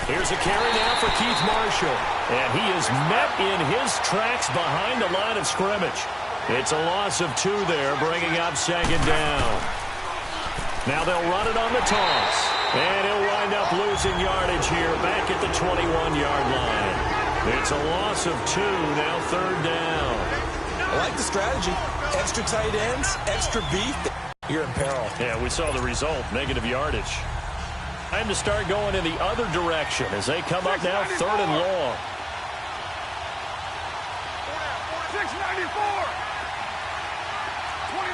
Here's a carry now for Keith Marshall. And he is met in his tracks behind the line of scrimmage. It's a loss of 2 there, bringing up second down. Now they'll run it on the toss. And he'll wind up losing yardage here back at the 21-yard line. It's a loss of 2, now third down. I like the strategy. Extra tight ends, extra beef. You're in peril. Yeah, we saw the result, negative yardage. Time to start going in the other direction as they come up now third and long. 694. 29.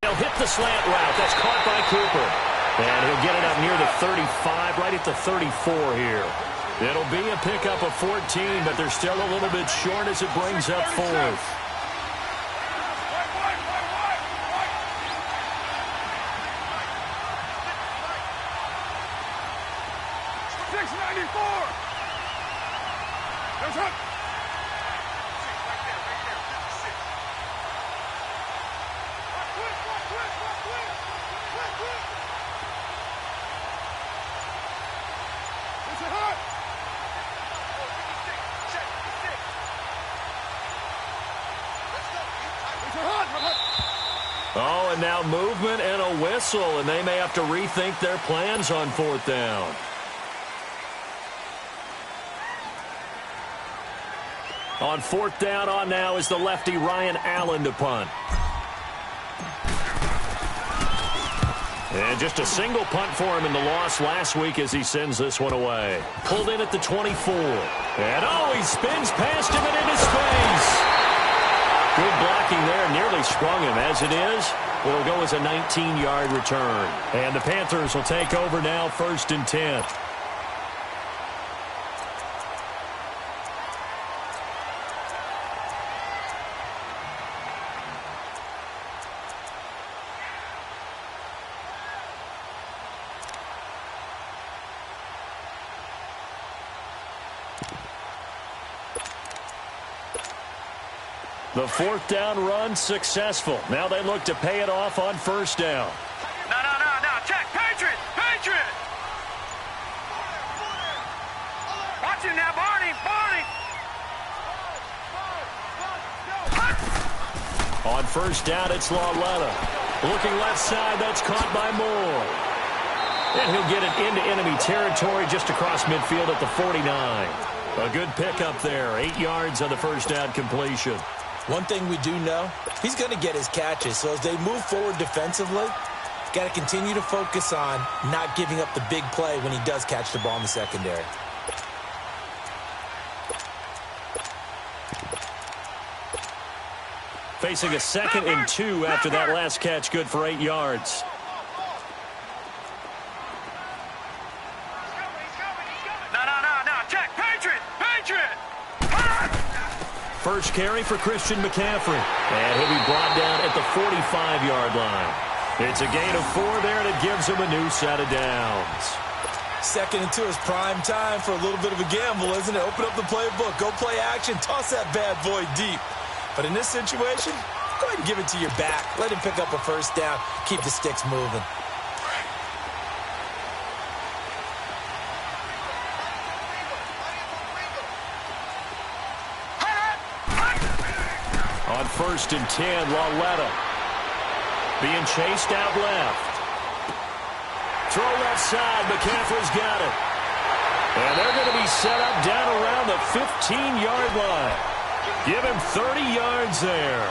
They'll hit the slant route. That's caught by Cooper. And he'll get it up near the 35, right at the 34 here. It'll be a pickup of 14, but they're still a little bit short as it brings up fourth. 694. There's hook. Oh, and now movement and a whistle, and they may have to rethink their plans on fourth down. On fourth down on now is the lefty Ryan Allen to punt. And just a single punt for him in the loss last week as he sends this one away. Pulled in at the 24. And oh, he spins past him and into space. Good blocking there, nearly sprung him. As it is, it'll go as a 19-yard return. And the Panthers will take over now, 1st and 10. The fourth down run successful. Now they look to pay it off on first down. No. Check. Patriot. Watch it now, Barney. On first down, it's Lauletta. Looking left side, that's caught by Moore. And he'll get it into enemy territory just across midfield at the 49. A good pickup there. 8 yards on the first down completion. One thing we do know, he's going to get his catches. So as they move forward defensively, got to continue to focus on not giving up the big play when he does catch the ball in the secondary. Facing a 2nd and 2 after that last catch, good for 8 yards. No. Check. Patriot. First carry for Christian McCaffrey. And he'll be brought down at the 45-yard line. It's a gain of 4 there, and it gives him a new set of downs. 2nd and 2 is prime time for a little bit of a gamble, isn't it? Open up the playbook, go play action, toss that bad boy deep. But in this situation, go ahead and give it to your back. Let him pick up a first down, keep the sticks moving. On 1st and 10, Lauletta being chased out left. Throw left side, McCaffrey's got it. And they're going to be set up down around the 15-yard line. Give him 30 yards there.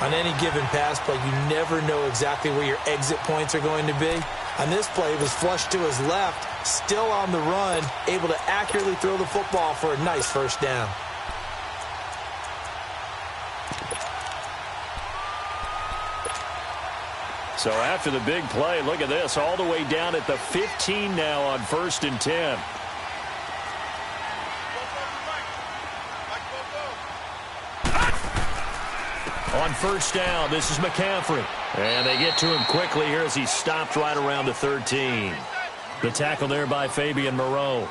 On any given pass play, you never know exactly where your exit points are going to be. On this play, it was flushed to his left, still on the run, able to accurately throw the football for a nice first down. So after the big play, look at this, all the way down at the 15 now on 1st and 10. On first down, this is McCaffrey. And they get to him quickly here as he's stopped right around the 13. The tackle there by Fabian Moreau.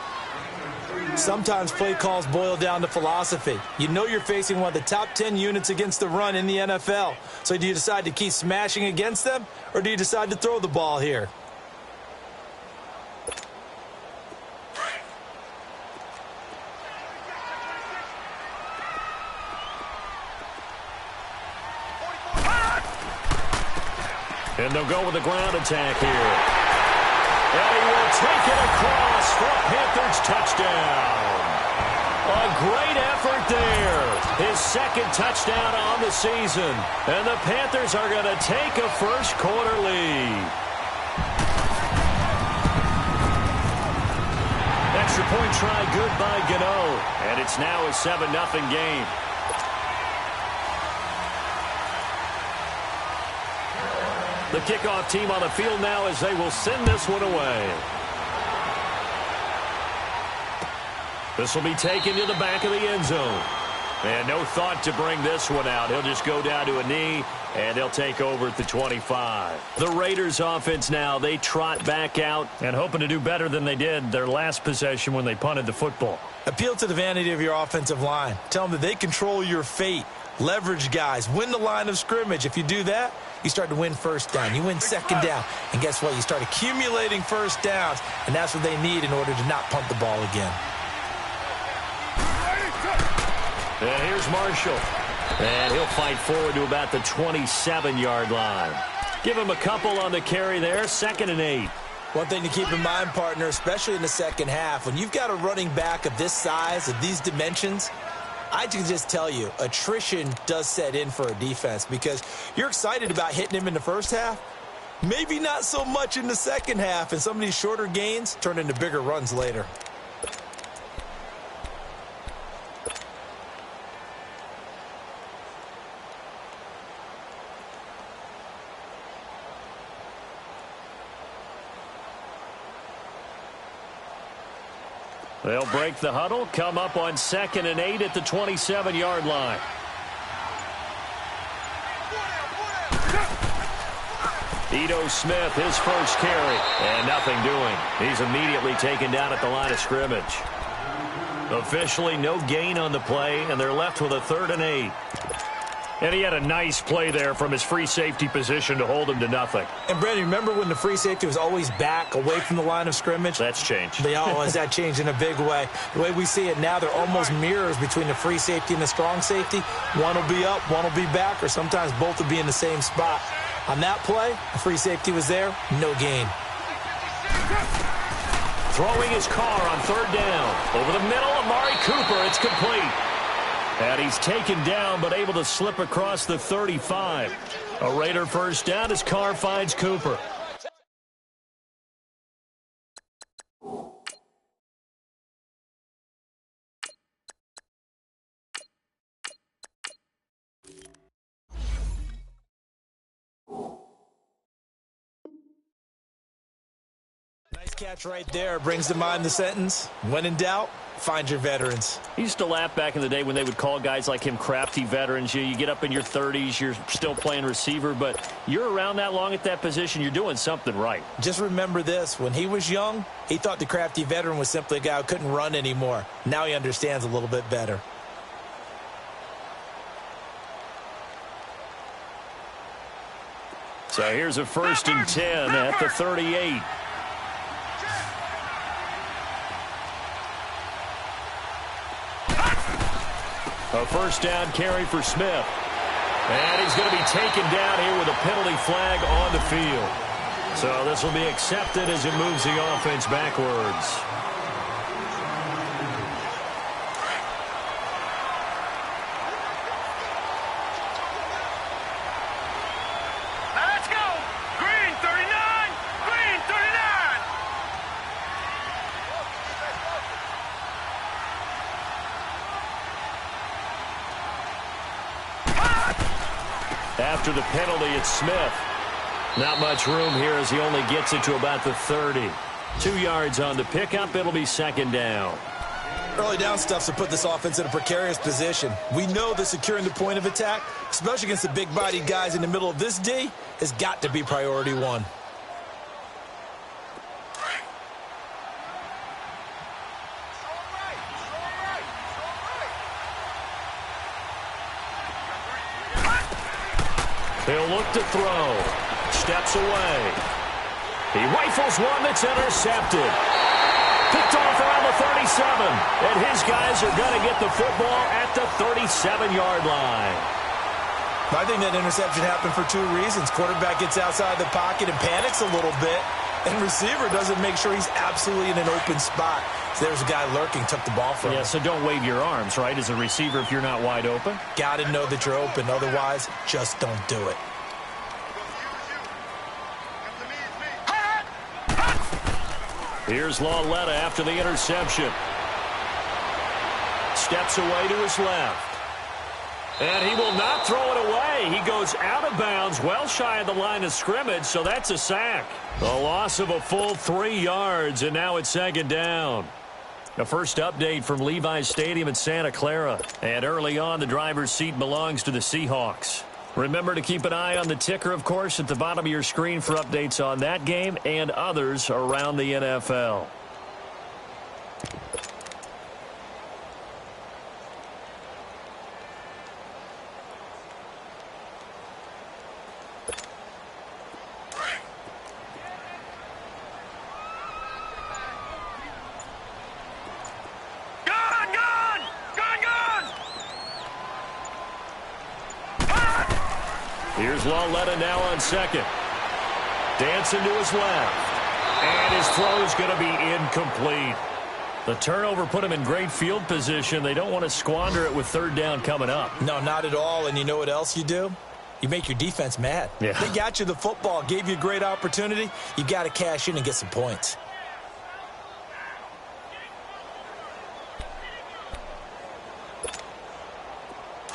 Sometimes play calls boil down to philosophy. You know you're facing one of the top 10 units against the run in the NFL. So do you decide to keep smashing against them, or do you decide to throw the ball here? And they'll go with the ground attack here. And he will take it across for a Panthers touchdown. A great effort there. His second touchdown on the season. And the Panthers are going to take a first quarter lead. Extra point try good by Gano. And it's now a 7-0 game. The kickoff team on the field now as they will send this one away. This will be taken to the back of the end zone. And no thought to bring this one out. He'll just go down to a knee, and they'll take over at the 25. The Raiders offense now, they trot back out and hoping to do better than they did their last possession when they punted the football. Appeal to the vanity of your offensive line. Tell them that they control your fate. Leverage guys. Win the line of scrimmage. If you do that, you start to win first down. You win second down. And guess what? You start accumulating first downs, and that's what they need in order to not punt the ball again. And here's Marshall. And he'll fight forward to about the 27-yard line. Give him a couple on the carry there. 2nd and 8. One thing to keep in mind, partner, especially in the second half, when you've got a running back of this size, of these dimensions, I can just tell you, attrition does set in for a defense because you're excited about hitting him in the first half. Maybe not so much in the second half, and some of these shorter gains turn into bigger runs later. They'll break the huddle, come up on 2nd and 8 at the 27-yard line. Ito Smith, his first carry, and nothing doing. He's immediately taken down at the line of scrimmage. Officially no gain on the play, and they're left with a 3rd and 8. And he had a nice play there from his free safety position to hold him to nothing. And, Brandon, remember when the free safety was always back away from the line of scrimmage? That's changed. That changed in a big way. The way we see it now, they're almost mirrors between the free safety and the strong safety. One will be up, one will be back, or sometimes both will be in the same spot. On that play, the free safety was there, no gain. Throwing his car on 3rd down. Over the middle, Amari Cooper. It's complete. And he's taken down, but able to slip across the 35. A Raider first down as Carr finds Cooper. Nice catch right there. Brings to mind the sentence, when in doubt, find your veterans. He used to laugh back in the day when they would call guys like him crafty veterans. You get up in your 30s, you're still playing receiver, but you're around that long at that position, you're doing something right. Just remember this. When he was young, he thought the crafty veteran was simply a guy who couldn't run anymore. Now he understands a little bit better. So here's a 1st and 10 at the 38. A first down carry for Smith. And he's going to be taken down here with a penalty flag on the field. So this will be accepted as it moves the offense backwards. Now let's go. Green 39. Green 39. After the penalty, it's Smith. Not much room here as he only gets it to about the 30. 2 yards on the pickup. It'll be 2nd down. Early down stuffs to put this offense in a precarious position. We know that securing the point of attack, especially against the big-bodied guys in the middle of this D, has got to be priority one. He'll look to throw. Steps away. He rifles one that's intercepted. Picked off around the 37. And his guys are going to get the football at the 37-yard line. I think that interception happened for two reasons. Quarterback gets outside the pocket and panics a little bit. And receiver doesn't make sure he's absolutely in an open spot. So there's a guy lurking, took the ball from him. Yeah, so don't wave your arms, right, as a receiver if you're not wide open. Got to know that you're open. Otherwise, just don't do it. Here's Lauletta after the interception. Steps away to his left. And he will not throw it away. He goes out of bounds, well shy of the line of scrimmage, so that's a sack. A loss of a full 3 yards, and now it's second down. The first update from Levi's Stadium in Santa Clara. And early on, the driver's seat belongs to the Seahawks. Remember to keep an eye on the ticker, of course, at the bottom of your screen for updates on that game and others around the NFL. Here's Lauletta now on second. Dancing to his left. And his throw is going to be incomplete. The turnover put him in great field position. They don't want to squander it with third down coming up. No, not at all. And you know what else you do? You make your defense mad. Yeah. They got you the football, gave you a great opportunity. You got to cash in and get some points.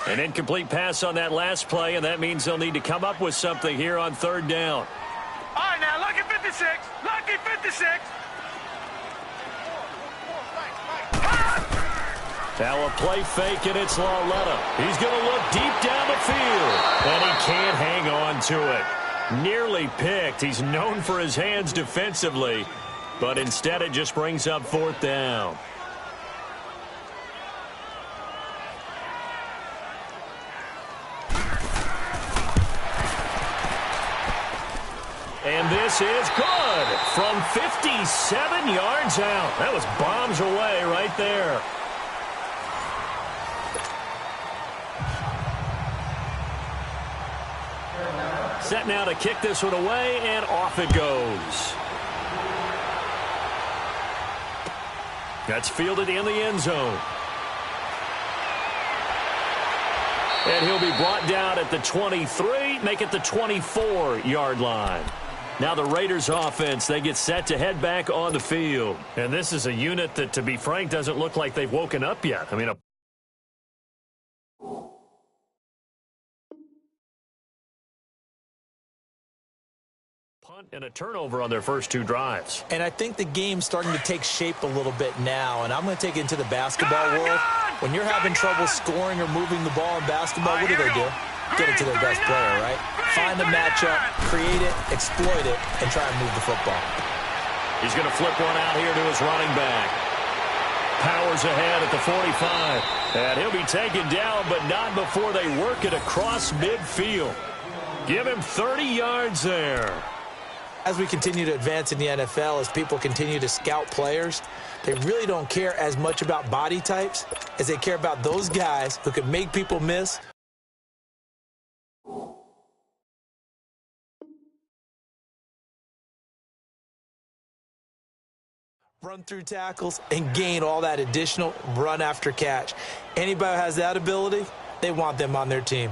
An incomplete pass on that last play, and that means they'll need to come up with something here on third down. All right, now, lucky 56. Lucky 56. Now a play fake, and it's Lauletta. He's going to look deep down the field, and he can't hang on to it. Nearly picked. He's known for his hands defensively, but instead it just brings up fourth down. And this is good from 57 yards out. That was bombs away right there. Set now to kick this one away, and off it goes. That's fielded in the end zone. And he'll be brought down at the 23, make it the 24-yard line. Now the Raiders offense, they get set to head back on the field. And this is a unit that, to be frank, doesn't look like they've woken up yet. I mean, punt and a turnover on their first two drives. And I think the game's starting to take shape a little bit now, and I'm going to take it into the basketball world. When you're having trouble scoring or moving the ball in basketball, what do? Get it to their best player, right? Find the matchup, create it, exploit it, and try and move the football. He's going to flip one out here to his running back. Powers ahead at the 45. And he'll be taken down, but not before they work it across midfield. Give him 30 yards there. As we continue to advance in the NFL, as people continue to scout players, they really don't care as much about body types as they care about those guys who can make people miss. Run through tackles and gain all that additional run after catch. Anybody who has that ability, they want them on their team.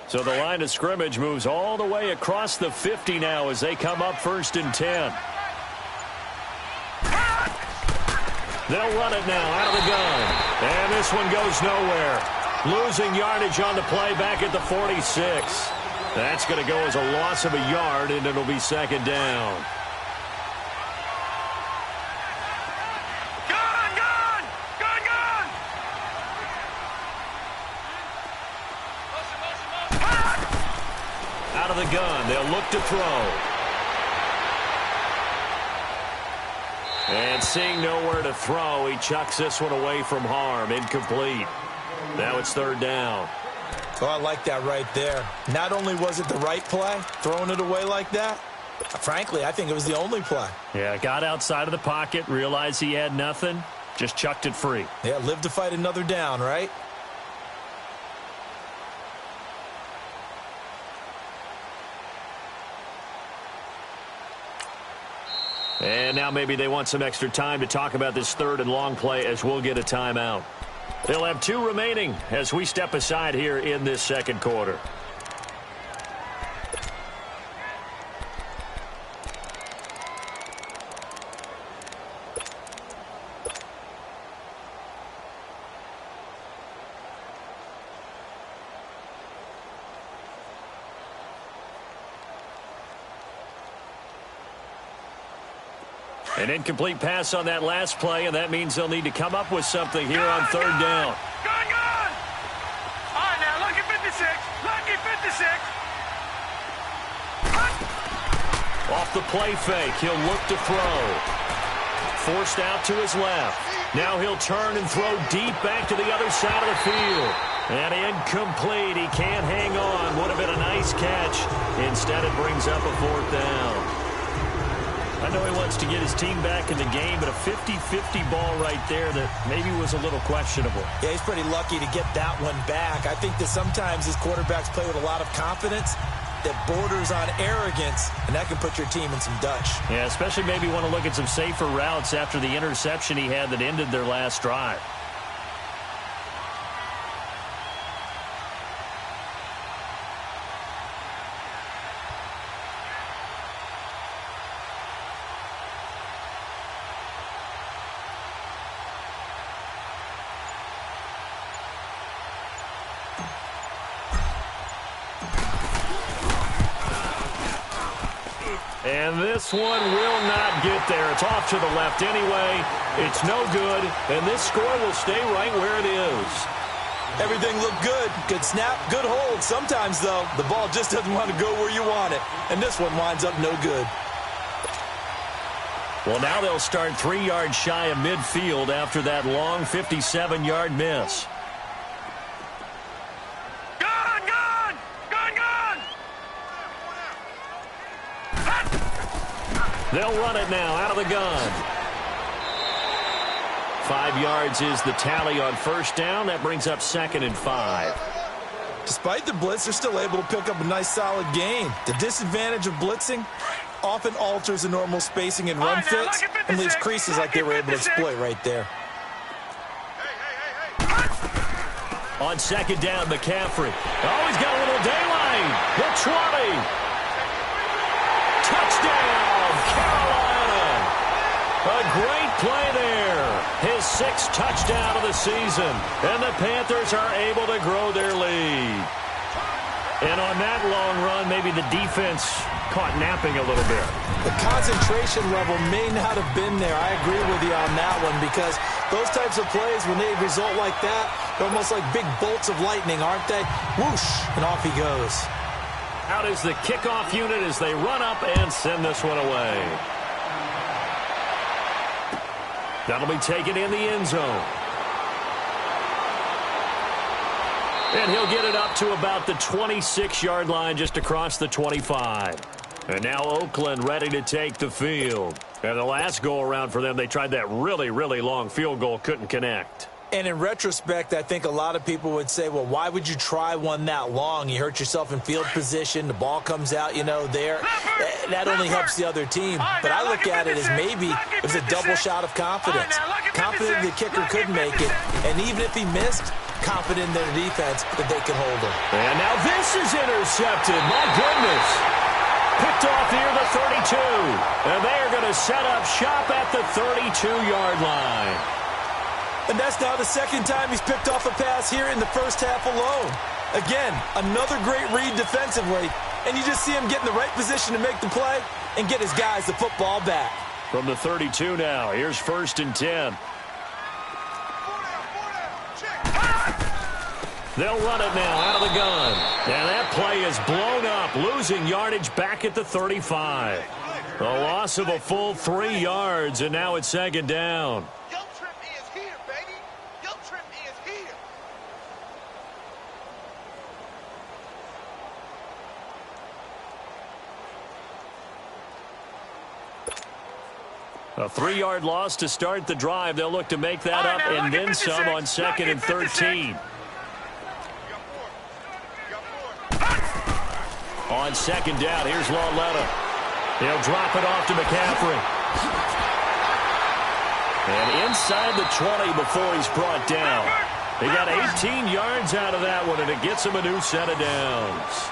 So the line of scrimmage moves all the way across the 50 now as they come up 1st and 10. They'll run it now out of the gun. And this one goes nowhere. Losing yardage on the play back at the 46. That's going to go as a loss of a yard, and it'll be second down. Out of the gun, they'll look to throw. And seeing nowhere to throw, he chucks this one away from harm. Incomplete. Now it's third down. Oh, I like that right there. Not only was it the right play, throwing it away like that, frankly, I think it was the only play. Yeah, got outside of the pocket, realized he had nothing, just chucked it free. Yeah, live to fight another down, right? And now maybe they want some extra time to talk about this third and long play as we'll get a timeout. They'll have 2 remaining as we step aside here in this second quarter. An incomplete pass on that last play, and that means they'll need to come up with something here on third down. Gone! All right, now, lucky 56. Lucky 56. Off the play fake, he'll look to throw. Forced out to his left. Now he'll turn and throw deep back to the other side of the field. And incomplete. He can't hang on. Would have been a nice catch. Instead, it brings up a fourth down. I know he wants to get his team back in the game, but a 50-50 ball right there that maybe was a little questionable. Yeah, he's pretty lucky to get that one back. I think that sometimes these quarterbacks play with a lot of confidence that borders on arrogance, and that can put your team in some Dutch. Yeah, especially maybe want to look at some safer routes after the interception he had that ended their last drive. And this one will not get there. It's off to the left anyway. It's no good, and this score will stay right where it is. Everything looked good. Good snap, good hold. Sometimes, though, the ball just doesn't want to go where you want it. And this one winds up no good. Well, now they'll start 3 yards shy of midfield after that long 57-yard miss. They'll run it now out of the gun. 5 yards is the tally on first down. That brings up 2nd and 5. Despite the blitz, they're still able to pick up a nice, solid gain. The disadvantage of blitzing often alters the normal spacing and run fits and leaves creases like they were able to exploit right there. On 2nd down, McCaffrey. Oh, he's got a little daylight. The 20. Touchdown, Carolina. A great play there. His 6th touchdown of the season. And the Panthers are able to grow their lead. And on that long run, maybe the defense caught napping a little bit. The concentration level may not have been there. I agree with you on that one, because those types of plays, when they result like that, they're almost like big bolts of lightning, aren't they? Whoosh, and off he goes. Out is the kickoff unit as they run up and send this one away. That'll be taken in the end zone. And he'll get it up to about the 26-yard line, just across the 25. And now Oakland ready to take the field. And the last go-around for them, they tried that really, really long field goal, couldn't connect. And in retrospect, I think a lot of people would say, well, why would you try one that long? You hurt yourself in field position. The ball comes out, there. That only helps the other team. But I look at it as maybe it was a double shot of confidence. Confident the kicker could make it. And even if he missed, confident in their defense that they can hold him. And now this is intercepted. My goodness. Picked off near the 32. And they are going to set up shop at the 32-yard line. And that's now the 2nd time he's picked off a pass here in the first half alone. Again, another great read defensively. And you just see him get in the right position to make the play and get his guys the football back. From the 32 now, here's 1st and 10. They'll run it now out of the gun. And that play is blown up, losing yardage back at the 35. A loss of a full 3 yards, and now it's second down. Your trip is here, baby. Your trip is here. A 3-yard loss to start the drive. They'll look to make that up and then some on second and 13. On second down, here's Lauletta. He'll drop it off to McCaffrey. And inside the 20 before he's brought down. He got 18 yards out of that one, and it gets him a new set of downs.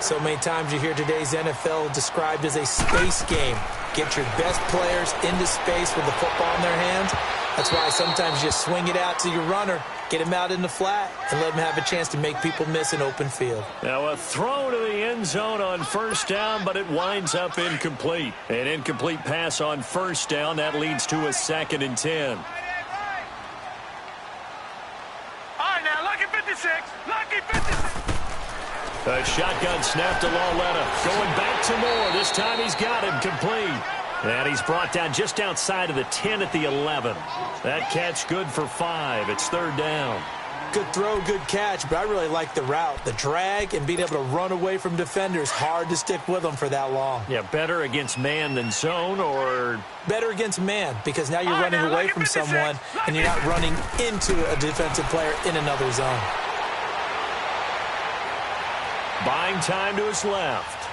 So many times you hear today's NFL described as a space game. Get your best players into space with the football in their hands. That's why sometimes you swing it out to your runner, get him out in the flat, and let him have a chance to make people miss an open field. Now a throw to the end zone on first down, but it winds up incomplete. An incomplete pass on first down. That leads to a 2nd and 10. All right, now, lucky 56. Lucky 56. A shotgun snap to Lauletta. Going back to Moore. This time he's got him complete. And he's brought down just outside of the 10 at the 11. That catch good for 5. It's 3rd down. Good throw, good catch, but I really like the route. The drag and being able to run away from defenders. Hard to stick with them for that long. Yeah, better against man than zone, or better against man, because now you're running away from someone and you're not running into a defensive player in another zone. buying time to his left.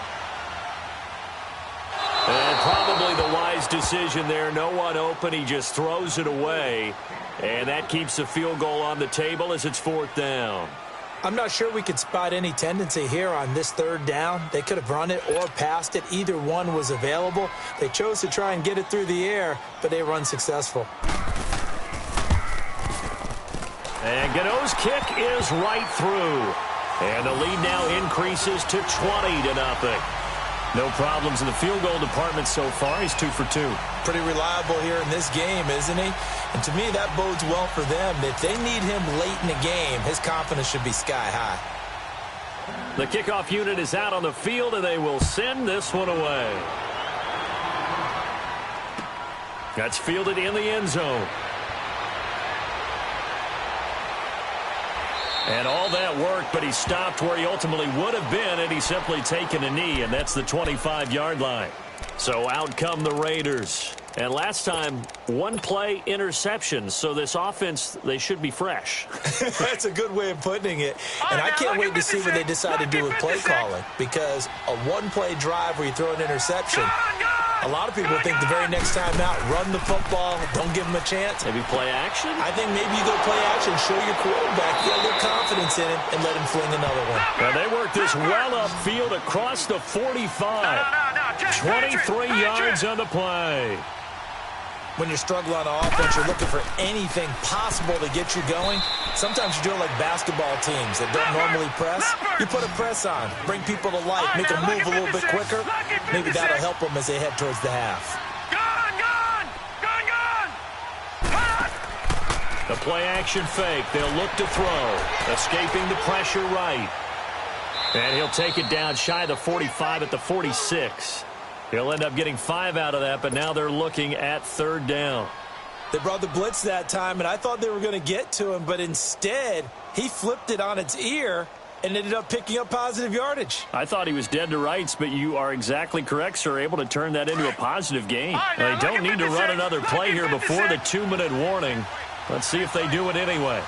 And probably the wise decision there. No one open. He just throws it away. And that keeps the field goal on the table as it's 4th down. I'm not sure we could spot any tendency here on this 3rd down. They could have run it or passed it. Either one was available. They chose to try and get it through the air, but they were unsuccessful. And Gano's kick is right through. And the lead now increases to 20-0. No problems in the field goal department so far. He's 2 for 2. Pretty reliable here in this game, isn't he? And to me, that bodes well for them. If they need him late in the game, his confidence should be sky high. The kickoff unit is out on the field, and they will send this one away. That's fielded in the end zone. And all that worked, but he stopped where he ultimately would have been, and he's simply taken a knee, and that's the 25-yard line. So out come the Raiders. And last time, one play interception. So this offense, they should be fresh. That's a good way of putting it. And I can't wait to see what they decide to do with play calling, because a one-play drive where you throw an interception, a lot of people think the very next time out, run the football, don't give them a chance. Maybe play action? I think maybe you go play action, show your quarterback, get a little confidence in him, and let him fling another one. Well, they work this well upfield across the 45. 23 yards on the play. When you're struggling on offense, you're looking for anything possible to get you going. Sometimes you do it like basketball teams that don't normally press. You put a press on, bring people to life, make them move a little bit quicker. Maybe that'll help them as they head towards the half. The play-action fake. They'll look to throw. Escaping the pressure right. And he'll take it down shy of the 45 at the 46. He'll end up getting 5 out of that, but now they're looking at 3rd down. They brought the blitz that time, and I thought they were going to get to him, but instead he flipped it on its ear and ended up picking up positive yardage. I thought he was dead to rights, but you are exactly correct, sir. Able to turn that into a positive gain. They don't need to run another play here before the 2-minute warning. Let's see if they do it anyway.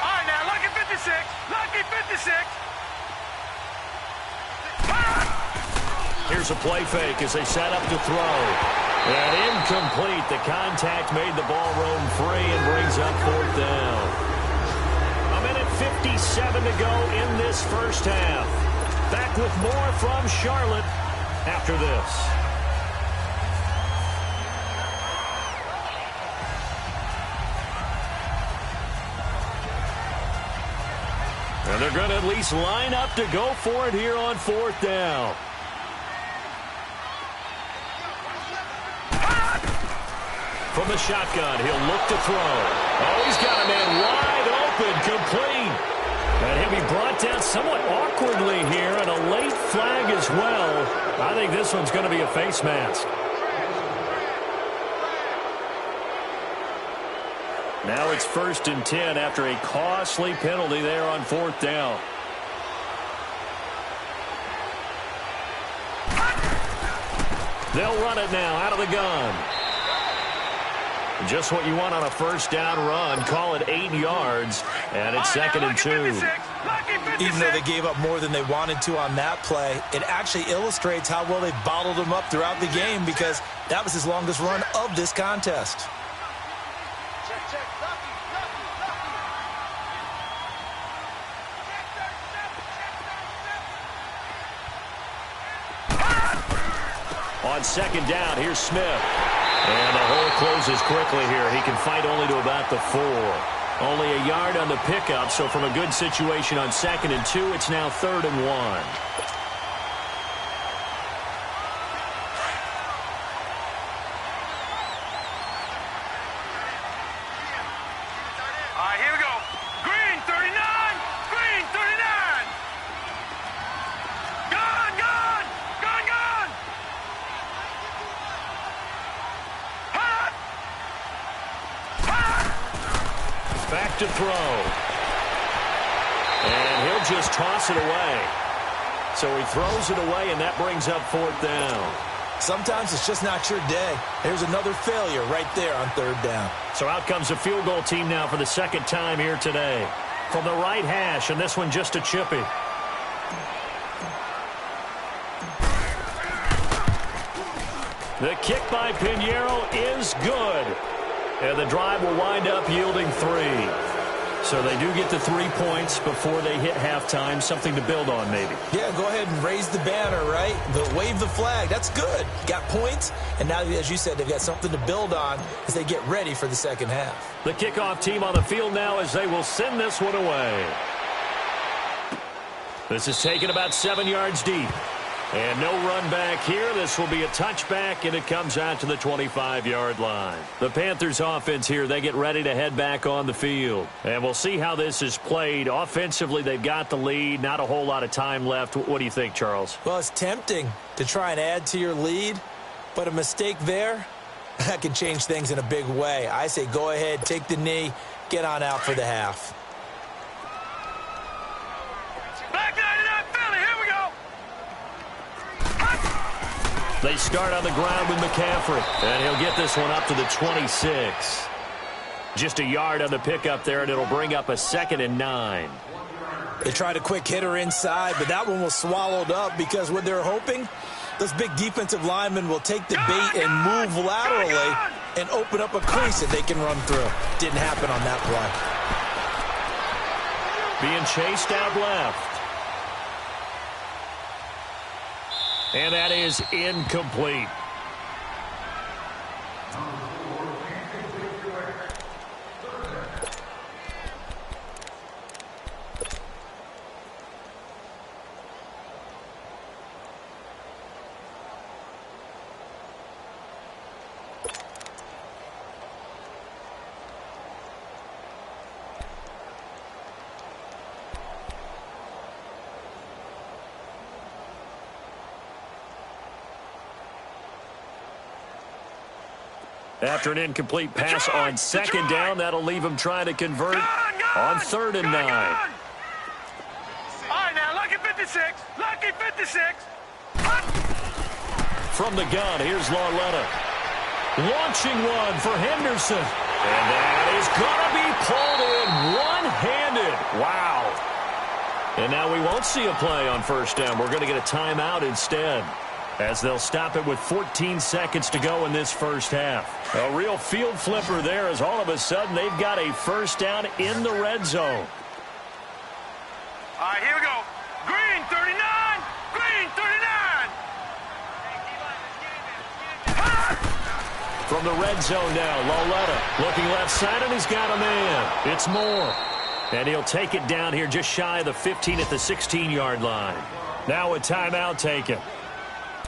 All right, now, lucky 56. Lucky 56. Here's a play fake as they set up to throw. And incomplete. The contact made the ball roam free and brings up 4th down. 1:57 to go in this first half. Back with more from Charlotte after this. And they're going to at least line up to go for it here on 4th down. From the shotgun, he'll look to throw. Oh, he's got a man wide open, complete. And he'll be brought down somewhat awkwardly here, and a late flag as well. I think this one's going to be a face mask. Now it's 1st and 10 after a costly penalty there on 4th down. They'll run it now out of the gun. Just what you want on a 1st down run. Call it 8 yards, and it's 2nd and 2. Even though they gave up more than they wanted to on that play, it actually illustrates how well they bottled him up throughout the game, because that was his longest run of this contest. On 2nd down, here's Smith. And the hole closes quickly here. He can fight only to about the 4. Only a yard on the pickup, so from a good situation on 2nd and 2, it's now 3rd and 1. All right, here we go. Green, 39. Green, 39. Gone, gone. Gone, gone. Hot. Hot. Back to throw. And he'll just toss it away. So he throws it away, and that brings up 4th down. Sometimes it's just not your day. There's another failure right there on 3rd down. So out comes a field goal team now for the 2nd time here today. From the right hash, and this one just a chippy. The kick by Pinheiro is good. And the drive will wind up yielding 3. So they do get the 3 points before they hit halftime. Something to build on, maybe. Yeah, go ahead and raise the banner, right? Wave the flag. That's good. Got points, and now, as you said, they've got something to build on as they get ready for the 2nd half. The kickoff team on the field now as they will send this one away. This is taken about 7 yards deep. And no run back here. This will be a touchback, and it comes out to the 25-yard line. The Panthers offense here, they get ready to head back on the field. And we'll see how this is played. Offensively, they've got the lead. Not a whole lot of time left. What do you think, Charles? Well, it's tempting to try and add to your lead, but a mistake there, that can change things in a big way. I say go ahead, take the knee, get on out for the half. They start on the ground with McCaffrey, and he'll get this one up to the 26. Just a yard on the pickup there, and it'll bring up a 2nd and 9. They tried a quick hitter inside, but that one was swallowed up because what they're hoping, those big defensive linemen will take the bait and move laterally and open up a crease that they can run through. Didn't happen on that play. Being chased out left. And that is incomplete. After an incomplete pass on 2nd down, that'll leave him trying to convert on 3rd and 9. All right, now, lucky 56. Lucky 56. From the gun, here's Lauletta. Launching one for Henderson. And that is going to be pulled in one-handed. Wow. And now we won't see a play on 1st down. We're going to get a timeout instead, as they'll stop it with 14 seconds to go in this 1st half. A real field flipper there, as all of a sudden they've got a 1st down in the red zone. All right, here we go. Green, 39. Green, 39. From the red zone now, Lauletta looking left side, and he's got a man. It's Moore. And he'll take it down here just shy of the 15 at the 16-yard line. Now a timeout taken.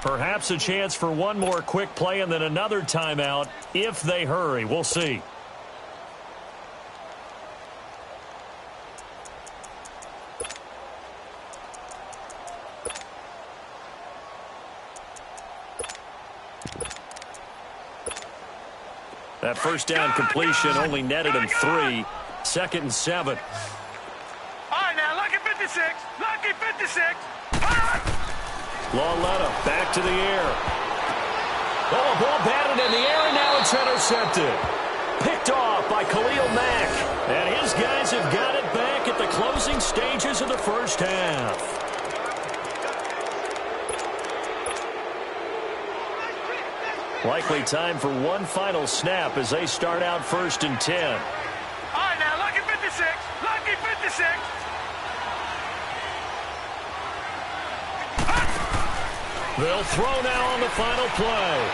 Perhaps a chance for one more quick play and then another timeout if they hurry. We'll see. That first down completion only netted him 3. 2nd and 7. All right, now, lucky 56. Lucky 56. Lauletta back to the air. Oh, a ball batted in the air, and now it's intercepted. Picked off by Khalil Mack. And his guys have got it back at the closing stages of the first half. Likely time for one final snap as they start out 1st and 10. All right, now, lucky 56. Lucky 56. They'll throw now on the final play.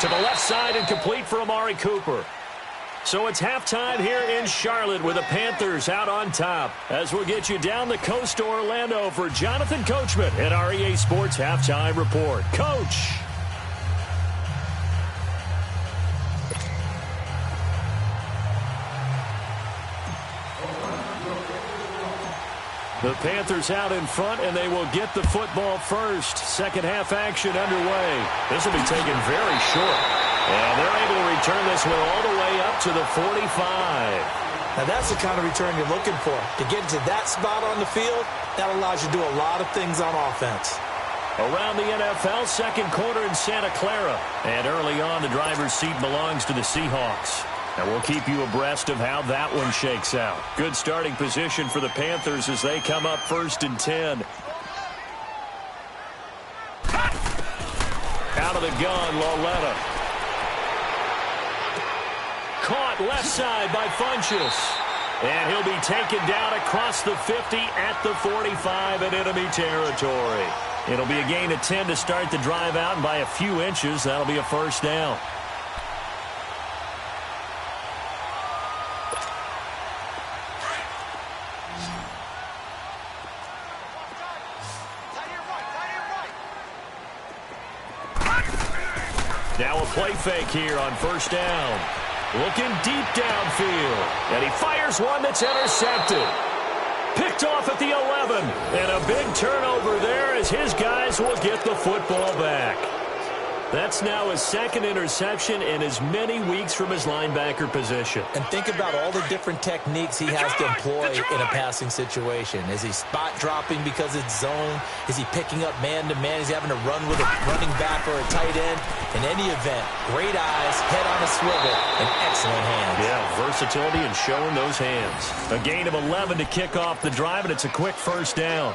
To the left side and complete for Amari Cooper. So it's halftime here in Charlotte with the Panthers out on top. As we'll get you down the coast to Orlando for Jonathan Coachman at our EA Sports Halftime Report. Coach. The Panthers out in front, and they will get the football first. Second half action underway. This will be taken very short. And they're able to return this one all the way up to the 45. Now that's the kind of return you're looking for. To get to that spot on the field, that allows you to do a lot of things on offense. Around the NFL, second quarter in Santa Clara. And early on, the driver's seat belongs to the Seahawks. And we'll keep you abreast of how that one shakes out. Good starting position for the Panthers as they come up 1st and 10. Out of the gun, Lauletta. Caught left side by Funchess. And he'll be taken down across the 50 at the 45 in enemy territory. It'll be a gain of 10 to start the drive out, and by a few inches, that'll be a first down. Now a play fake here on first down. Looking deep downfield. And he fires one that's intercepted. Picked off at the 11. And a big turnover there as his guys will get the football back. That's now his 2nd interception in as many weeks from his linebacker position. And think about all the different techniques he has to employ in a passing situation. Is he spot dropping because it's zone? Is he picking up man-to-man? Is he having to run with a running back or a tight end? In any event, great eyes, head on a swivel, and excellent hands. Yeah, versatility and showing those hands. A gain of 11 to kick off the drive, and it's a quick first down.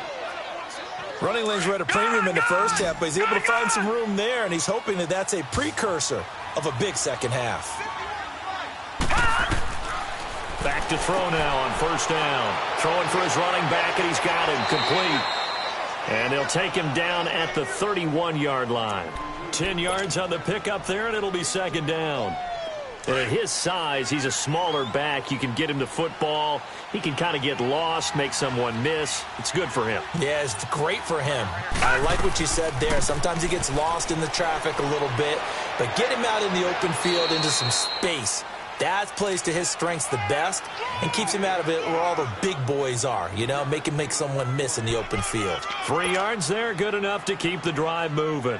Running lanes were at a premium in the first half, but he's able to find some room there, and he's hoping that that's a precursor of a big second half. Back to throw now on first down. Throwing for his running back, and he's got him complete. And they'll take him down at the 31-yard line. 10 yards on the pickup there, and it'll be second down. And at his size, he's a smaller back. You can get him the football. He can kind of get lost, make someone miss. It's good for him. Yeah, it's great for him. I like what you said there. Sometimes he gets lost in the traffic a little bit, but get him out in the open field into some space. That plays to his strengths the best and keeps him out of it where all the big boys are, you know, make someone miss in the open field. 3 yards there, good enough to keep the drive moving.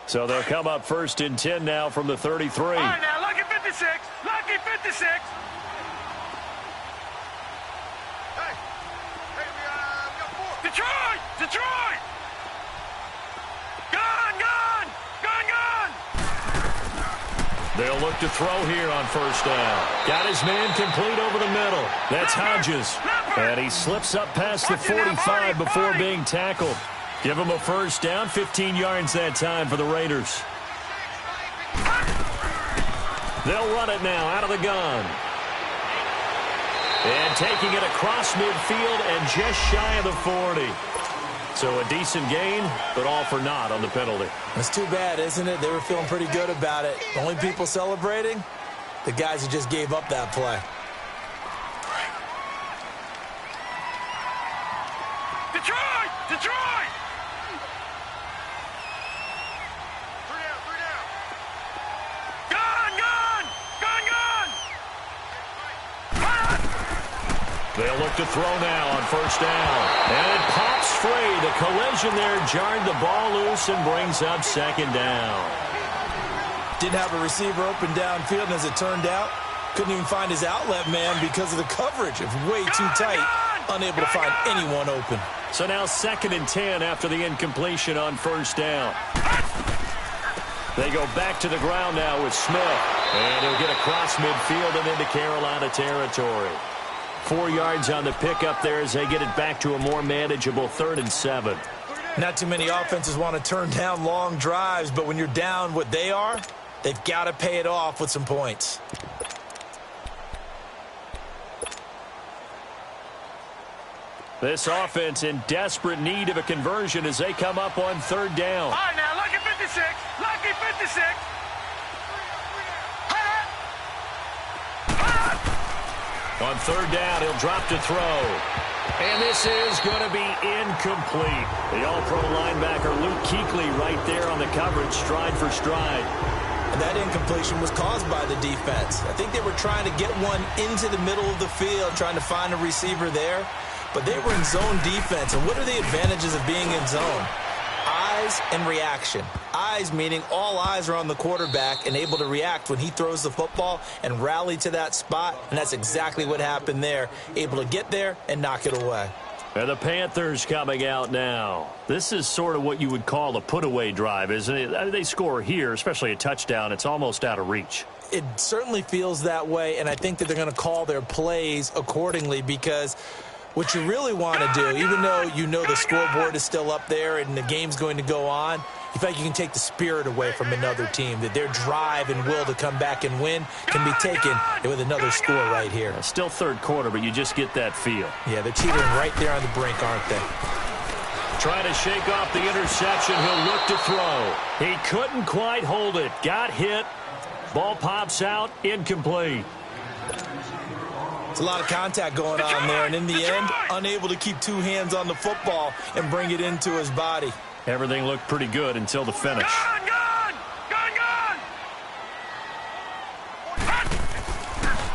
So they'll come up 1st and 10 now from the 33. All right, now, lucky 56. Lucky 56. Hey, we got 4. Detroit! Detroit! Gun! They'll look to throw here on first down. Got his man complete over the middle. That's Hodges. And he slips up past the 45 before being tackled. Give him a first down, 15 yards that time for the Raiders. They'll run it now out of the gun. And taking it across midfield and just shy of the 40. So a decent gain, but all for naught on the penalty. It's too bad, isn't it? They were feeling pretty good about it. The only people celebrating, the guys who just gave up that play. Detroit! Detroit! They'll look to throw now on first down. And it pops free. The collision there jarred the ball loose and brings up second down. Didn't have a receiver open downfield, and as it turned out, couldn't even find his outlet man because of the coverage. It was way too tight, unable to find anyone open. So now 2nd and 10 after the incompletion on first down. They go back to the ground now with Smith. And he'll get across midfield and into Carolina territory. 4 yards on the pickup there as they get it back to a more manageable 3rd and 7. Not too many offenses want to turn down long drives, but when you're down what they are, they've got to pay it off with some points. This offense in desperate need of a conversion as they come up on 3rd down. All right, now, lucky 56. Lucky 56. On 3rd down, he'll drop to throw. And this is going to be incomplete. The all-pro linebacker Luke Kuechly right there on the coverage, stride for stride. And that incompletion was caused by the defense. I think they were trying to get one into the middle of the field, trying to find a receiver there. But they were in zone defense. And what are the advantages of being in zone? Eyes and reaction. Eyes meaning all eyes are on the quarterback and able to react when he throws the football and rally to that spot. And that's exactly what happened there. Able to get there and knock it away. And the Panthers coming out now. This is sort of what you would call a put-away drive, isn't it? They score here, especially a touchdown. It's almost out of reach. It certainly feels that way, and I think that they're going to call their plays accordingly because what you really want to do, even though you know the scoreboard is still up there and the game's going to go on, you feel like you can take the spirit away from another team, that their drive and will to come back and win can be taken with another score right here. Still 3rd quarter, but you just get that feel. Yeah, they're teetering right there on the brink, aren't they? Trying to shake off the interception. He'll look to throw. He couldn't quite hold it. Got hit. Ball pops out. Incomplete. It's a lot of contact going on there, and in the end, unable to keep 2 hands on the football and bring it into his body. Everything looked pretty good until the finish. Gun!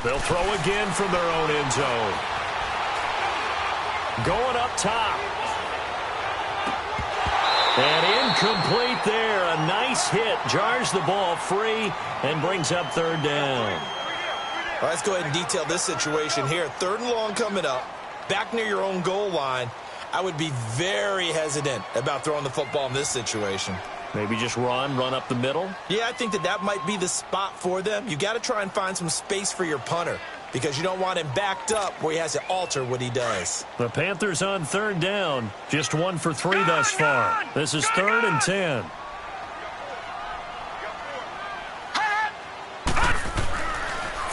They'll throw again from their own end zone. Going up top. And incomplete there. A nice hit. Jars the ball free and brings up 3rd down. Well, let's go ahead and detail this situation here. 3rd and long coming up. Back near your own goal line. I would be very hesitant about throwing the football in this situation. Maybe just run up the middle? Yeah, I think that might be the spot for them. You got to try and find some space for your punter because you don't want him backed up where he has to alter what he does. The Panthers on 3rd down. Just 1 for 3 thus far. This is 3rd and 10.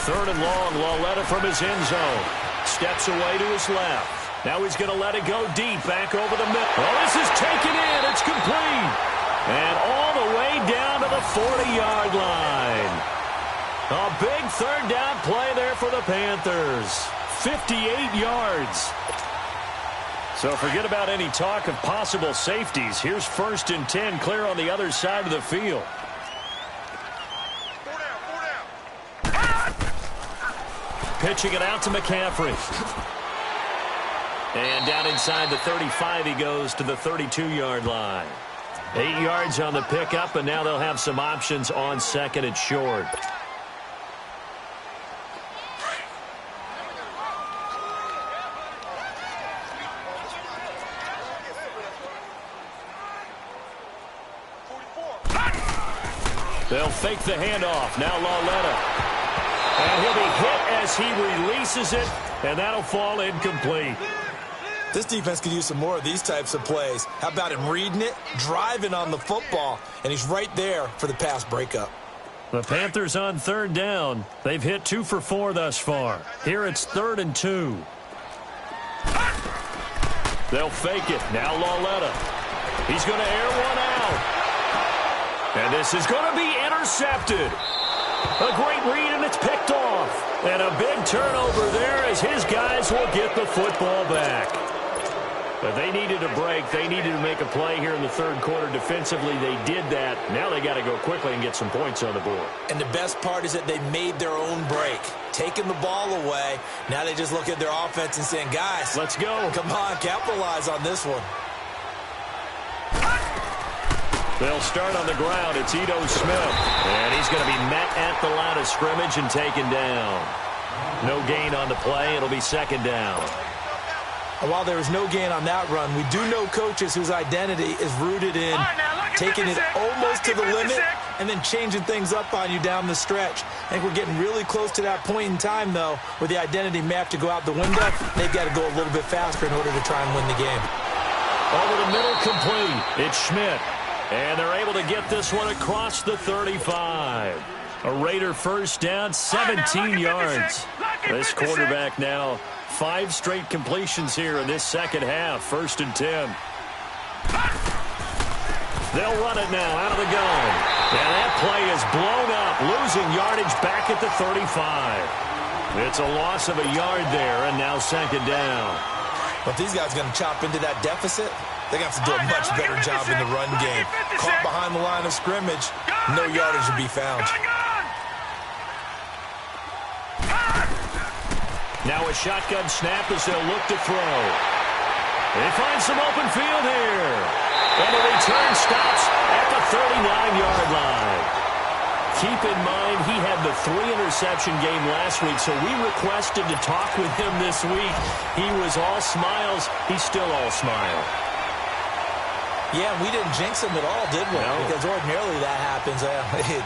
Third and long, Lauletta from his end zone. Steps away to his left. Now he's going to let it go deep, back over the middle. Oh, this is taken in. It's complete. And all the way down to the 40-yard line. A big 3rd down play there for the Panthers. 58 yards. So forget about any talk of possible safeties. Here's 1st and 10 clear on the other side of the field. Pitching it out to McCaffrey. And down inside the 35, he goes to the 32-yard line. 8 yards on the pickup, and now they'll have some options on 2nd and short. They'll fake the handoff. Now Lauletta. And he'll be hit as he releases it, and that'll fall incomplete. This defense could use some more of these types of plays. How about him reading it, driving on the football, and he's right there for the pass breakup. The Panthers on 3rd down. They've hit 2 for 4 thus far. Here it's 3rd and 2. They'll fake it. Now Lauletta. He's going to air one out. And this is going to be intercepted. A great read, and it's picked off. And a big turnover there as his guys will get the football back. But they needed a break. They needed to make a play here in the third quarter. Defensively, they did that. Now they got to go quickly and get some points on the board. And the best part is that they made their own break. Taking the ball away. Now they just look at their offense and saying, guys, let's go. Come on, capitalize on this one. They'll start on the ground. It's Ito Smith. And he's going to be met at the line of scrimmage and taken down. No gain on the play. It'll be second down. And while there is no gain on that run, we do know coaches whose identity is rooted in taking it almost to the limit and then changing things up on you down the stretch. I think we're getting really close to that point in time, though, where the identity may have to go out the window. They've got to go a little bit faster in order to try and win the game. Over the middle, complete. It's Schmidt. And they're able to get this one across the 35. A Raider first down, 17 yards. This quarterback now 5 straight completions here in this second half. 1st and 10. They'll run it now out of the gun. And that play is blown up, losing yardage back at the 35. It's a loss of a yard there, and now second down. But these guys are going to chop into that deficit. They're going to have to do a much better job in the run game. Caught behind the line of scrimmage, no yardage to be found. Now a shotgun snap as they'll look to throw. They find some open field here. And the return stops at the 39-yard line. Keep in mind, he had the 3-interception game last week, so we requested to talk with him this week. He was all smiles. He's still all smile. Yeah, we didn't jinx him at all, did we? No. Because ordinarily that happens.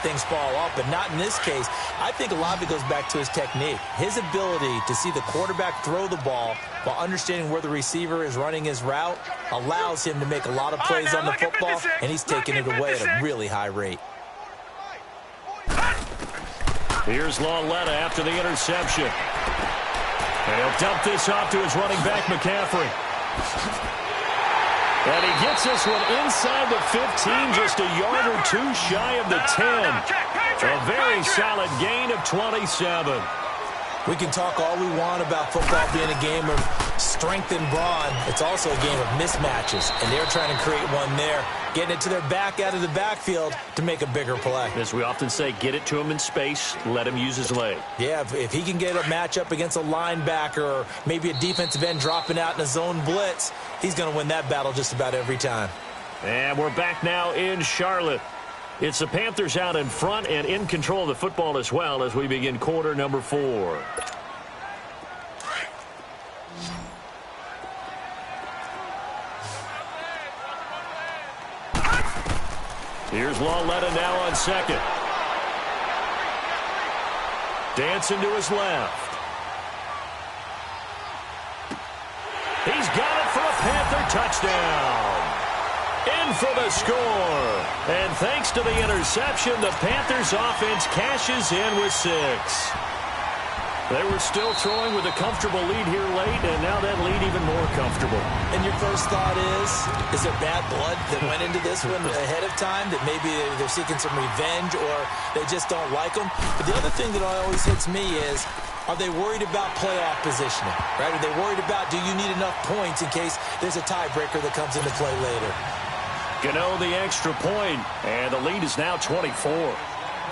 Things fall off, but not in this case. I think a lot of it goes back to his technique. His ability to see the quarterback throw the ball while understanding where the receiver is running his route allows him to make a lot of plays on the football, and he's taking it away at a really high rate. Here's Lauletta after the interception. And he'll dump this off to his running back, McCaffrey. And he gets this one inside the 15, just a yard or two shy of the 10. A very solid gain of 27. We can talk all we want about football being a game of strength and brawn. It's also a game of mismatches, and they're trying to create one there, getting it to their back out of the backfield to make a bigger play. As we often say, get it to him in space, let him use his leg. Yeah, if he can get a matchup against a linebacker or maybe a defensive end dropping out in a zone blitz, he's going to win that battle just about every time. And we're back now in Charlotte. It's the Panthers out in front and in control of the football as well as we begin quarter number 4. Here's Lauletta now on second. Dancing to his left. He's got it for a Panther touchdown. In for the score. And thanks to the interception, the Panthers offense cashes in with 6. They were still throwing with a comfortable lead here late, and now that lead even more comfortable. And your first thought is there bad blood that went into this one ahead of time, that maybe they're seeking some revenge or they just don't like them? But the other thing that always hits me is, are they worried about playoff positioning? Right? Are they worried about, do you need enough points in case there's a tiebreaker that comes into play later? Gano the extra point, and the lead is now 24.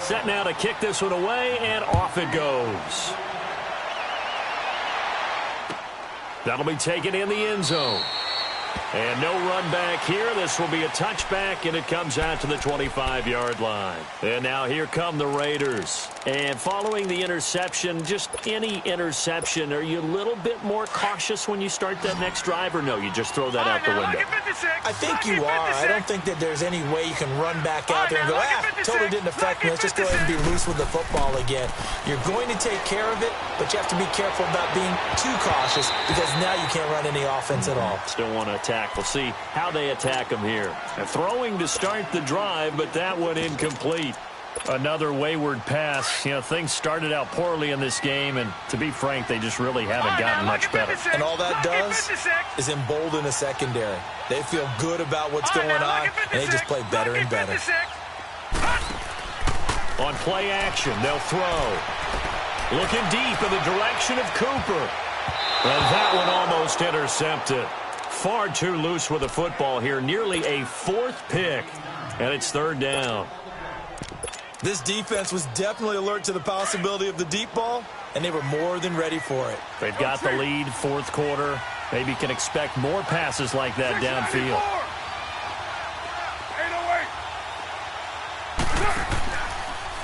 Set now to kick this one away, and off it goes. That'll be taken in the end zone. And no run back here. This will be a touchback, and it comes out to the 25-yard line. And now here come the Raiders. And following the interception, just any interception, are you a little bit more cautious when you start that next drive, or no, you just throw that out the window? I think you are. I don't think that there's any way you can run back out there and go, totally didn't affect me. Let's just go ahead and be loose with the football again. You're going to take care of it, but you have to be careful about being too cautious because now you can't run any offense at all. Still want to attack. We'll see how they attack him here. And throwing to start the drive, but that one incomplete. Another wayward pass. You know, things started out poorly in this game, and to be frank, they just really haven't gotten much better. And all that does is embolden a secondary. They feel good about what's going on, and they just play better and better. On play action, they'll throw. Looking deep in the direction of Cooper. And that one almost intercepted. far too loose with the football here. Nearly a fourth pick, and it's third down. This defense was definitely alert to the possibility of the deep ball, and they were more than ready for it. They've got the lead, fourth quarter. Maybe can expect more passes like that downfield.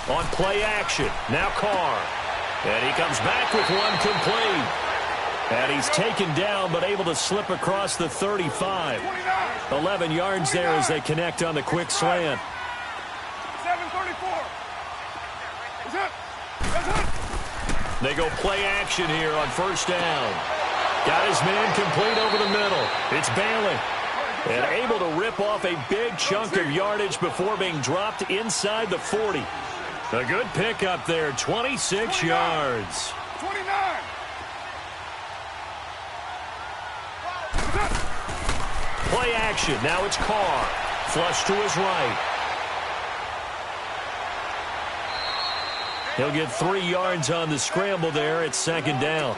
808. On play action, now Carr. And he comes back with one complete. And he's taken down but able to slip across the 35. 11 yards there as they connect on the quick slant. 734. They go play action here on first down. Got his man complete over the middle. It's Bailey. And able to rip off a big chunk of yardage before being dropped inside the 40. A good pickup there, 26 yards. 29. Play action. Now it's Carr. Flush to his right. He'll get 3 yards on the scramble there. It's second down.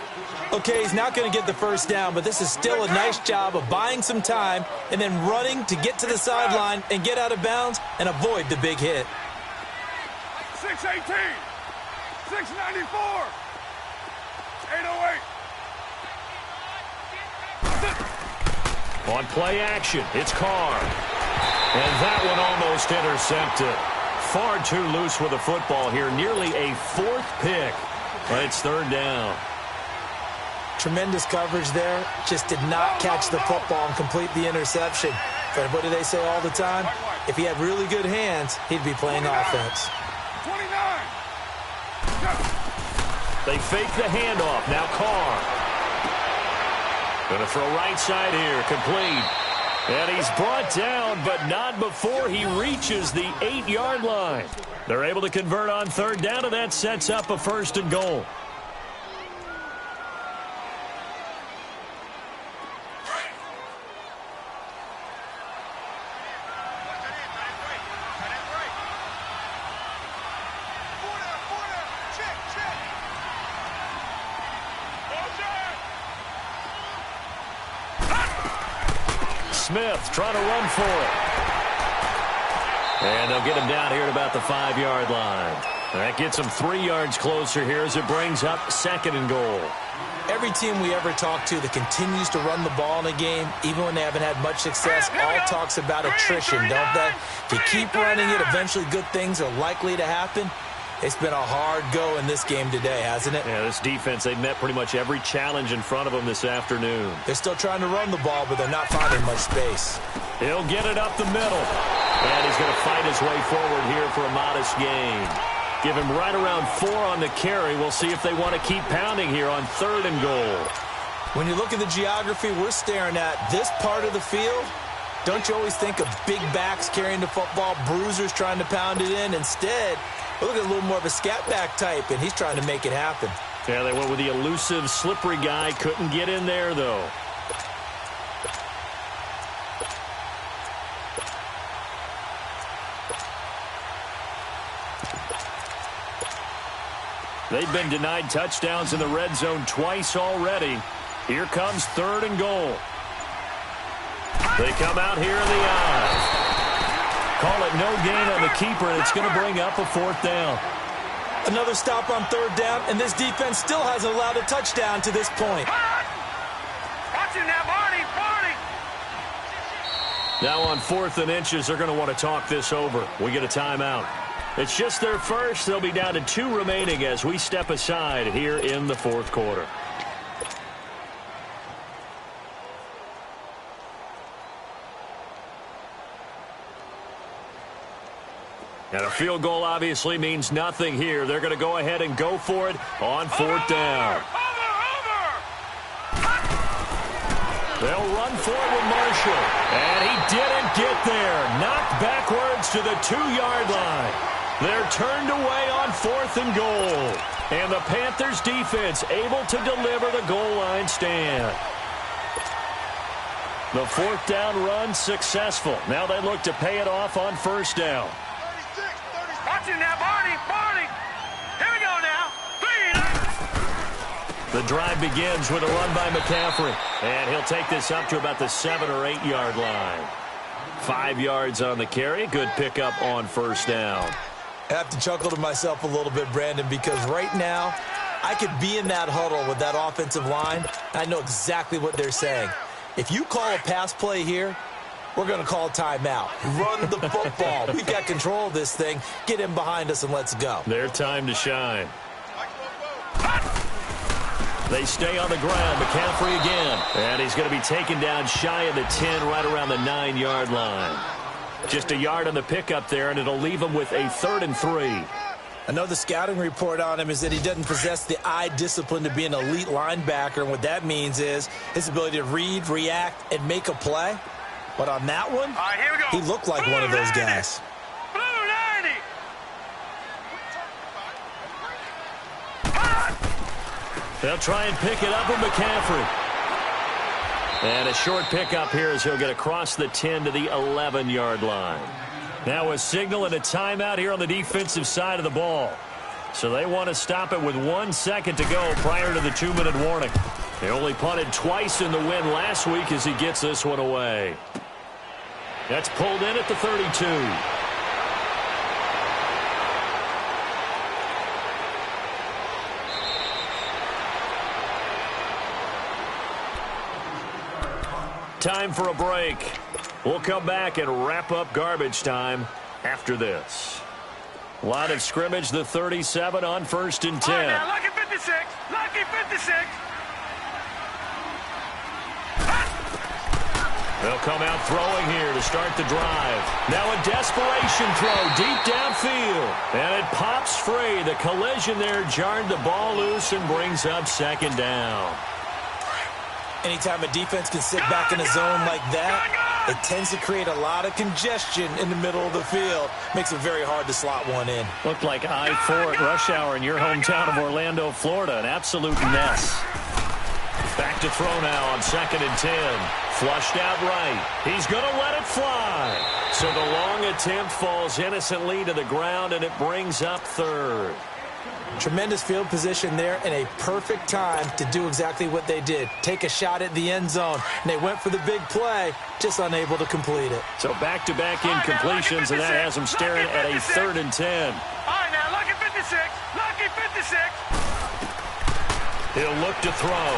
Okay, he's not going to get the first down, but this is still a nice job of buying some time and then running to get to the sideline and get out of bounds and avoid the big hit. 618. 694. 808. On play action, it's Carr. And that one almost intercepted. Far too loose with the football here. Nearly a fourth pick. And it's third down. Tremendous coverage there. Just did not catch the football and complete the interception. But what do they say all the time? If he had really good hands, he'd be playing offense. 29. They fake the handoff. Now Carr. Going to throw right side here. Complete. And he's brought down, but not before he reaches the 8-yard line. They're able to convert on third down, and that sets up a first and goal. Smith trying to run for it. And they'll get him down here at about the 5-yard line. That gets him 3 yards closer here as it brings up second and goal. Every team we ever talk to that continues to run the ball in a game, even when they haven't had much success, all talks about attrition, don't they? If you keep running it, eventually good things are likely to happen. It's been a hard go in this game today, hasn't it? Yeah, this defense, they've met pretty much every challenge in front of them this afternoon. They're still trying to run the ball, but they're not finding much space. He'll get it up the middle. And he's going to fight his way forward here for a modest gain. Give him right around 4 on the carry. We'll see if they want to keep pounding here on third and goal. When you look at the geography we're staring at, this part of the field, don't you always think of big backs carrying the football, bruisers trying to pound it in? Instead, we look at a little more of a scat back type, and he's trying to make it happen. Yeah, they went with the elusive, slippery guy. Couldn't get in there, though. They've been denied touchdowns in the red zone twice already. Here comes third and goal. They come out here in the eye. Call it no gain on the keeper, and it's going to bring up a fourth down. Another stop on third down, and this defense still hasn't allowed a touchdown to this point. Watching that, Barney. Now on 4th and inches, they're going to want to talk this over. We get a timeout. It's just their first. They'll be down to 2 remaining as we step aside here in the fourth quarter. And a field goal obviously means nothing here. They're going to go ahead and go for it on 4th down. They'll run for it with Marshall. And he didn't get there. Knocked backwards to the 2-yard line. They're turned away on 4th and goal. And the Panthers defense able to deliver the goal line stand. The 4th down run successful. Now they look to pay it off on first down. Watching now, Barney. Here we go now. 3. The drive begins with a run by McCaffrey. And he'll take this up to about the 7 or 8 yard line. 5 yards on the carry. Good pickup on first down. I have to chuckle to myself a little bit, Brandon, because right now I could be in that huddle with that offensive line. I know exactly what they're saying. If you call a pass play here, we're going to call timeout. Run the football. We've got control of this thing. Get in behind us and let's go. Their time to shine. They stay on the ground. McCaffrey again. And he's going to be taken down shy of the 10, right around the 9 yard line. Just a yard on the pickup there, and it'll leave him with a 3rd and 3. I know the scouting report on him is that he doesn't possess the eye discipline to be an elite linebacker. And what that means is his ability to read, react, and make a play. But on that one, here we go. He looked like one of those guys. Blue 90. They'll try and pick it up with McCaffrey. And a short pickup here as he'll get across the 10 to the 11 yard line. Now a signal and a timeout here on the defensive side of the ball. So they want to stop it with 1 second to go prior to the 2-minute warning. They only punted twice in the win last week as he gets this one away. That's pulled in at the 32. Time for a break. We'll come back and wrap up garbage time after this. Line of scrimmage, the 37 on 1st and 10. Now, lucky 56. Lucky 56. They'll come out throwing here to start the drive. Now a desperation throw deep downfield. And it pops free. The collision there jarred the ball loose and brings up 2nd down. Anytime a defense can sit back in a zone like that, it tends to create a lot of congestion in the middle of the field. Makes it very hard to slot one in. Looked like I-4 at rush hour in your hometown of Orlando, Florida. An absolute mess. Back to throw now on 2nd and 10. Flushed out right. He's going to let it fly. So the long attempt falls innocently to the ground, and it brings up 3rd. Tremendous field position there and a perfect time to do exactly what they did. Take a shot at the end zone. And they went for the big play, just unable to complete it. So back-to-back incompletions, and that has them staring at a 3rd and 10. All right, now, lucky 56. Lucky 56. He'll look to throw.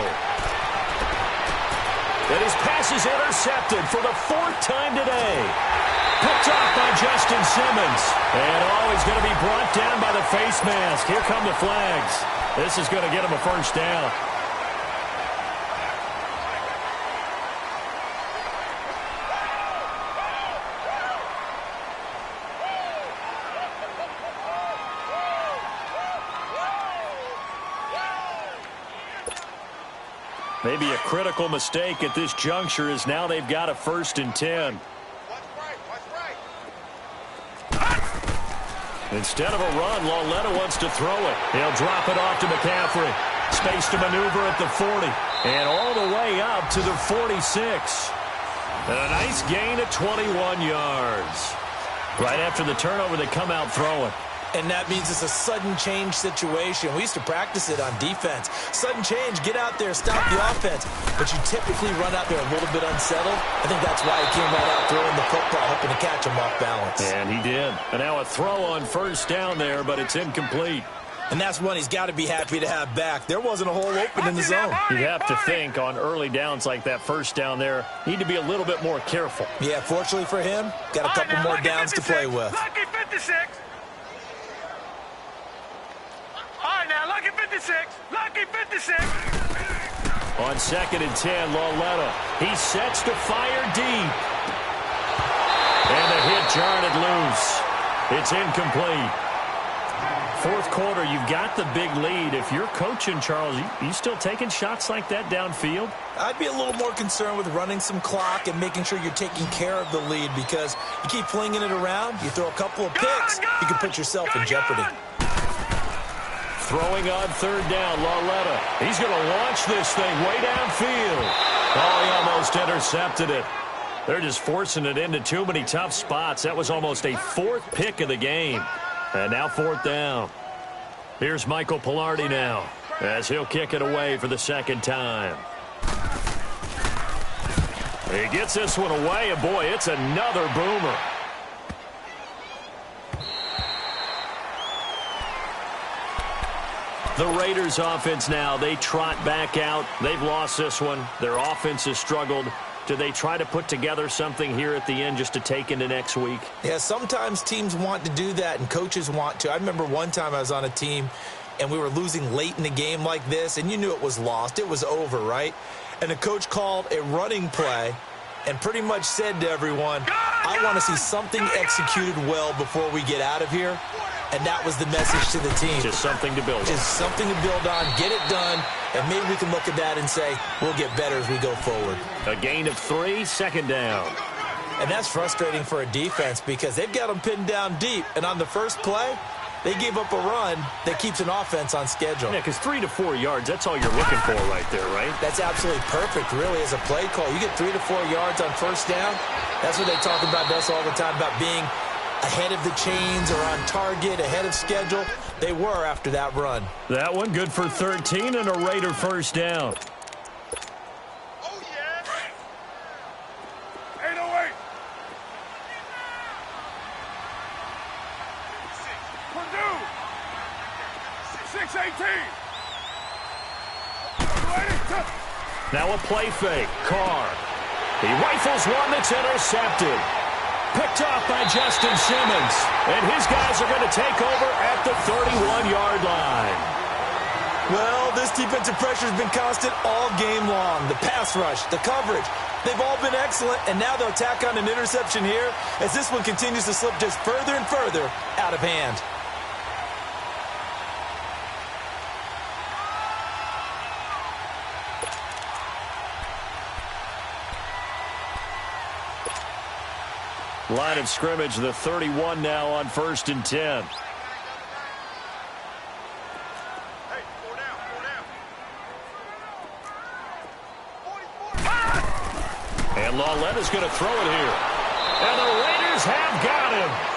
And his pass is intercepted for the 4th time today. Picked off by Justin Simmons. And he's going to be brought down by the face mask. Here come the flags. This is going to get him a 1st down. Maybe a critical mistake at this juncture is now they've got a 1st and 10. Instead of a run, Lauletta wants to throw it. He'll drop it off to McCaffrey. Space to maneuver at the 40. And all the way up to the 46. And a nice gain of 21 yards. Right after the turnover, they come out throwing. And that means it's a sudden change situation. We used to practice it on defense. Sudden change, get out there, stop the offense. But you typically run out there a little bit unsettled. I think that's why he came right out throwing the football, hoping to catch him off balance. And he did. And now a throw on 1st down there, but it's incomplete. And that's one he's got to be happy to have back. There wasn't a hole open in the zone. You'd have to think on early downs like that 1st down there, need to be a little bit more careful. Yeah, fortunately for him, got a couple more downs to play with. Lucky 56. All right, now, lucky 56. Lucky 56. On 2nd and 10, Lauletta. He sets to fire deep. And the hit jarred it loose. It's incomplete. 4th quarter, you've got the big lead. If you're coaching, Charles, you still taking shots like that downfield? I'd be a little more concerned with running some clock and making sure you're taking care of the lead, because you keep flinging it around, you throw a couple of picks, you can put yourself in jeopardy. Throwing on 3rd down, Lauletta. He's going to launch this thing way downfield. Oh, he almost intercepted it. They're just forcing it into too many tough spots. That was almost a 4th pick of the game. And now 4th down. Here's Michael Pilardi now. as he'll kick it away for the second time. He gets this one away, and boy, it's another boomer. The Raiders offense now, they trot back out. They've lost this one. Their offense has struggled. Do they try to put together something here at the end just to take into next week? Yeah, sometimes teams want to do that and coaches want to. I remember one time I was on a team and we were losing late in the game like this, and you knew it was lost. It was over, right? And the coach called a running play and pretty much said to everyone, I want to see something executed well before we get out of here. And that was the message to the team. Just something to build on. Just something to build on, get it done, and maybe we can look at that and say, we'll get better as we go forward. A gain of 3, second down. And that's frustrating for a defense because they've got them pinned down deep. And on the first play, they gave up a run that keeps an offense on schedule. Yeah, because 3 to 4 yards, that's all you're looking for right there, right? That's absolutely perfect, really, as a play call. You get 3 to 4 yards on first down. That's what they talk about us all the time, about being ahead of the chains or on target, ahead of schedule. They were after that run. That one good for 13 and a Raider first down. Oh, yeah. 808. Purdue. 618. Now a play fake. Carr. He rifles one that's intercepted. Picked off by Justin Simmons. And his guys are going to take over at the 31-yard line. Well, this defensive pressure has been constant all game long. The pass rush, the coverage, they've all been excellent, and now they'll tack on an interception here as this one continues to slip just further and further out of hand. Line of scrimmage, the 31 now on 1st and 10. And Lauletta's going to throw it here. And the Raiders have got him.